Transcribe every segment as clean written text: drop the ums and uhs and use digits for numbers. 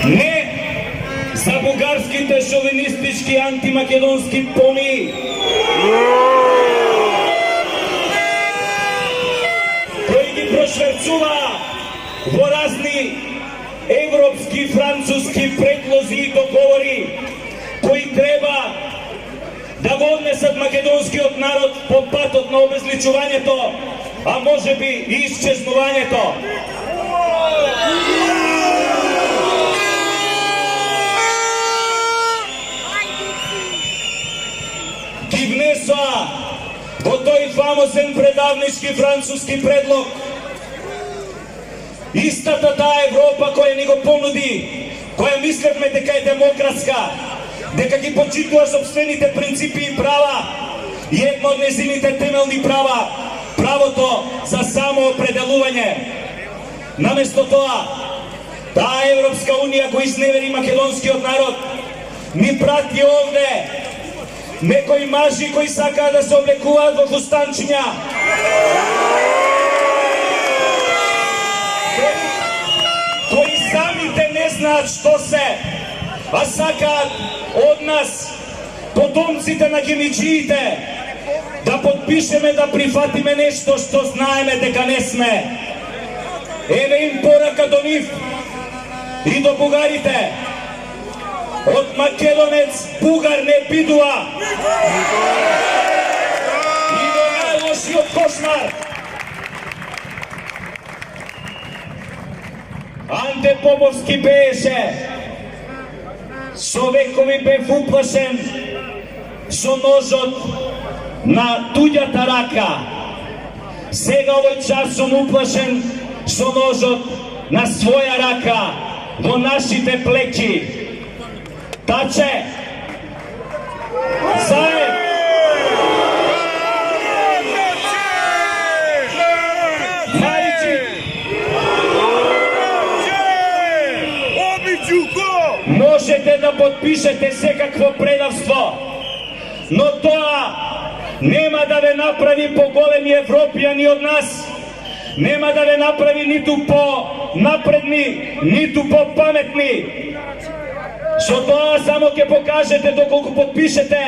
Не за бугарските шовинистички антимакедонски помии, кои ги прошверцува во разни европски, француски предлози и договори, кои треба да го однесат македонскиот народ по патот на обезличувањето, а може би и исчезнувањето. Ги внесоа во тој фамозен предавнички француски предлог истата таа Европа која ни го понуди, која мислевме дека е демократска, дека ги почитува собствените принципи и права, и едно од незините темелни права, правото за самоопределување. Наместо тоа, таа Европска унија го изневери македонскиот народ, ни прати овде некои мажи кои сакаат да се облекуваат во фустанчиња, кои самите не знаат што се, а сакаат од нас, потомците на гемиджиите, да подпишеме, да прифатиме нешто што знаеме дека не сме. Еве им порака до нив и до бугарите. Од македонец бугар не бидува. И до најлошиот кошмар. Анте Поповски бееше, со векови бев уплашен со ножот на туѓата рака. Сега овој час сум уплашен со ножот на своја рака во нашите плеки. Таче! Заед! Маричи! Можете да подпишете секакво предавство, но тоа нема да ве направи поголеми европјани од нас, нема да ве направи ниту по-напредни, ниту по-паметни. Со тоа само ќе покажете доколку подпишете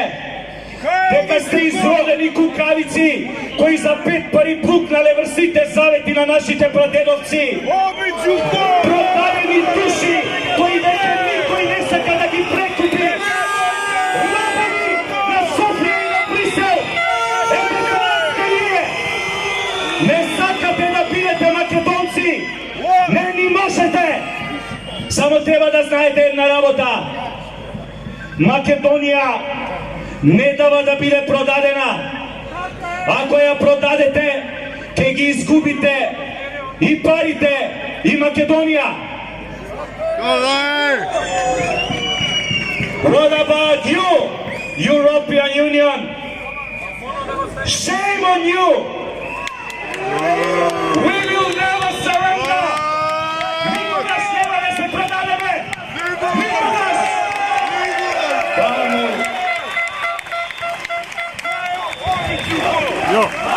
дека сте изродени кукавици кои за 5 пари пукнале врсите завети на нашите прадедовци. Продадени души кои веќе никој не сака да ги прекупи. Рабени на Софија и на Брисел. Ете тоа сте вие. Не сакате да бидете македонци. Не ни можете. Само треба да знаете една работа. Македонија не дава да биде продадена. Ако ја продадете, ќе ги изгубите и парите, и Македонија. What about you, European Union? Shame on you! We will never surrender! Никогаш нема да се продадеме! Никогаш! Yo.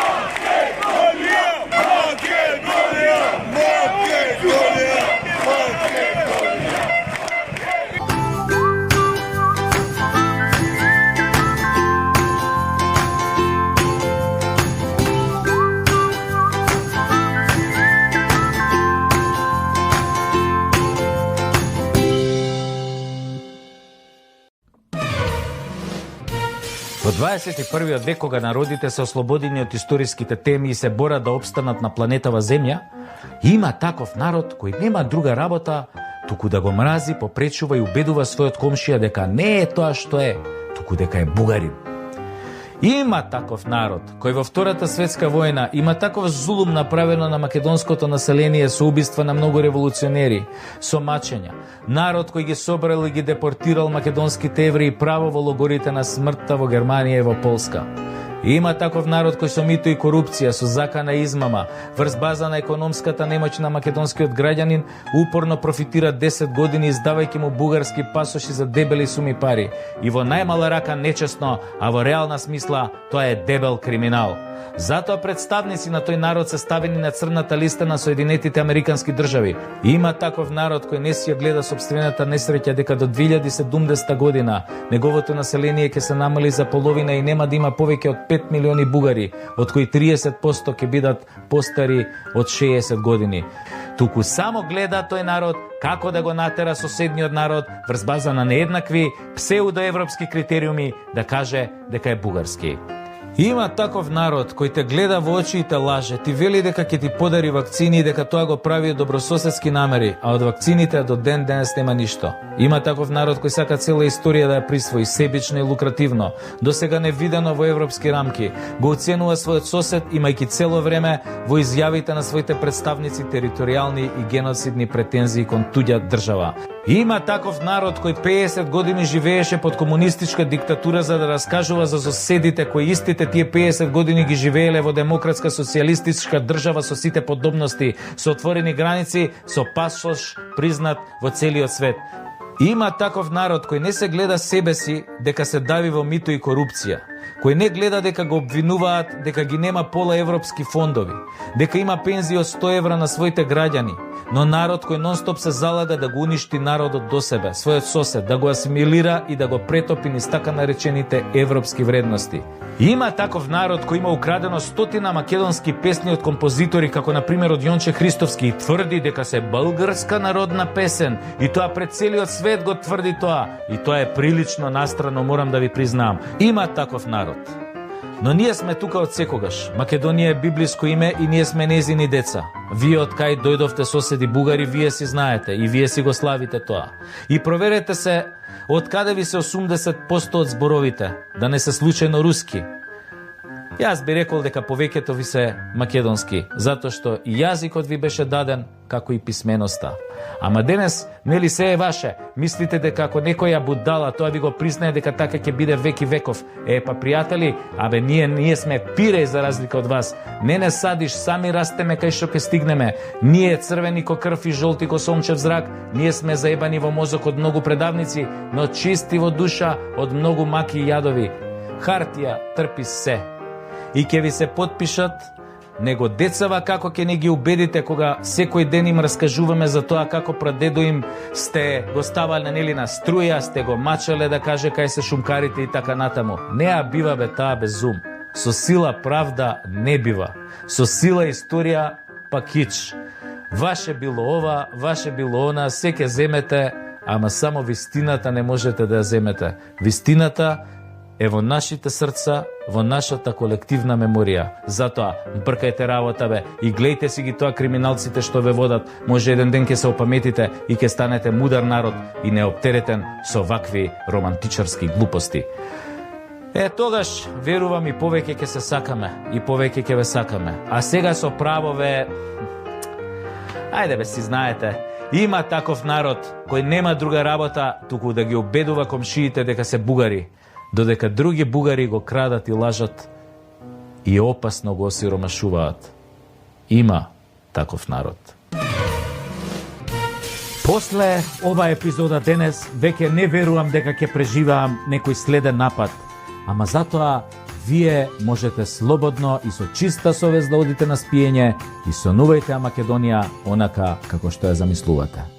Во 21. век, кога народите се ослободени од историските теми и се борат да опстанат на планетава Земја, има таков народ кој нема друга работа, туку да го мрази, попречува и убедува својот комшија дека не е тоа што е, туку дека е бугарин. Има таков народ кој во Втората светска војна има таков зулум направено на македонското население со убиства на многу револуционери, со мачења. Народ кој ги собрал и ги депортирал македонските евреи право во логорите на смртта во Германија и во Полска. Има таков народ кој со мито и корупција, со закана измама, врз база на економската немоќ на македонскиот граѓанин, упорно профитира 10 години издавајќи му бугарски пасоши за дебели суми пари. И во најмала рака нечесно, а во реална смисла тоа е дебел криминал. Затоа представници на тој народ се ставени на црната листа на Соединетите Американски држави. Има таков народ кој не си ја гледа собствената несреќа дека до 2070 година неговото население ќе се намали за половина и нема да има повеќе од 5 милиони бугари, од кои 30% ќе бидат постари од 60 години. Туку само гледа тој народ како да го натера соседниот народ врз база на нееднакви псеудоевропски критериуми да каже дека е бугарски. Има таков народ кој те гледа во очи и те лаже, ти вели дека ќе ти подари вакцини и дека тоа го прави од добрососедски намери, а од вакцините до ден денес нема ништо. Има таков народ кој сака цела историја да ја присвои, себично и лукративно, досега невидено во европски рамки, го оценува својот сосед, имајќи цело време во изјавите на своите представници територијални и геноцидни претензии кон туѓа држава. Има таков народ кој 50 години живееше под комунистичка диктатура за да раскажува за соседите кои истите тие 50 години ги живееле во демократска социјалистичка држава со сите подобности, со отворени граници, со пасош признат во целиот свет. Има таков народ кој не се гледа себе си дека се дави во мито и корупција, кој не гледа дека го обвинуваат дека ги нема пола европски фондови, дека има пензии од 100 евра на своите граѓани, но народ кој нонстоп се залага да го уништи народот до себе, својот сосед, да го асимилира и да го претопи низ така наречените европски вредности. Има таков народ кој има украдено 100 македонски песни од композитори како на пример од Јонче Христовски и тврди дека се българска народна песен и тоа пред целиот свет го тврди тоа и тоа е прилично настрано, морам да ви признаам. Има таков народ. Но ние сме тука од секогаш. Македонија е библиско име и ние сме незини деца. Вие од кај дојдовте соседи бугари, вие си знаете и вие си го славите тоа. И проверете се од каде ви се 80% од зборовите, да не се случајно руски. Јас би рекол дека повеќето ви се македонски, затоа што и јазикот ви беше даден, како и писменоста. Ама денес, нели се е ваше? Мислите дека ако некоја будала, тоа ви го признае дека така ќе биде веки веков. Па пријатели, ние сме пиреј за разлика од вас. Не садиш, сами растеме кај што ќе стигнеме. Ние црвени ко крв и жолти ко сончев зрак, ние сме заебани во мозок од многу предавници, но чисти во душа од многу маки и јадови. Хартија трпи се. И ќе ви се подпишат, него децава како ќе не ги убедите кога секој ден им раскажуваме за тоа како прадедо им сте го ставале нели на струја, сте го мачале да каже кај се шумкарите и така натаму. Неа бива бе таа без ум. Со сила правда не бива. Со сила историја па кич. Ваше било ова, ваше било она, се ќе земете, ама само вистината не можете да ја земете. Вистината е во нашите срца, во нашата колективна меморија. Затоа, бркајте работа бе и глејте си ги тоа криминалците што ве водат. Може еден ден ќе се опаметите и ќе станете мудар народ и неоптеретен со вакви романтичарски глупости. Тогаш, верувам и повеќе ќе се сакаме и повеќе ќе ве сакаме. А сега со право ве... Ајде бе, си знаете, има таков народ кој нема друга работа, туку да ги обедува комшиите дека се бугари, додека други бугари го крадат и лажат и опасно го осиромашуваат. Има таков народ. После ова епизода денес веќе не верувам дека ќе преживеам некој следен напад, ама затоа вие можете слободно и со чиста совест да одите на спиење и сонувајте Македонија онака како што ја замислувате.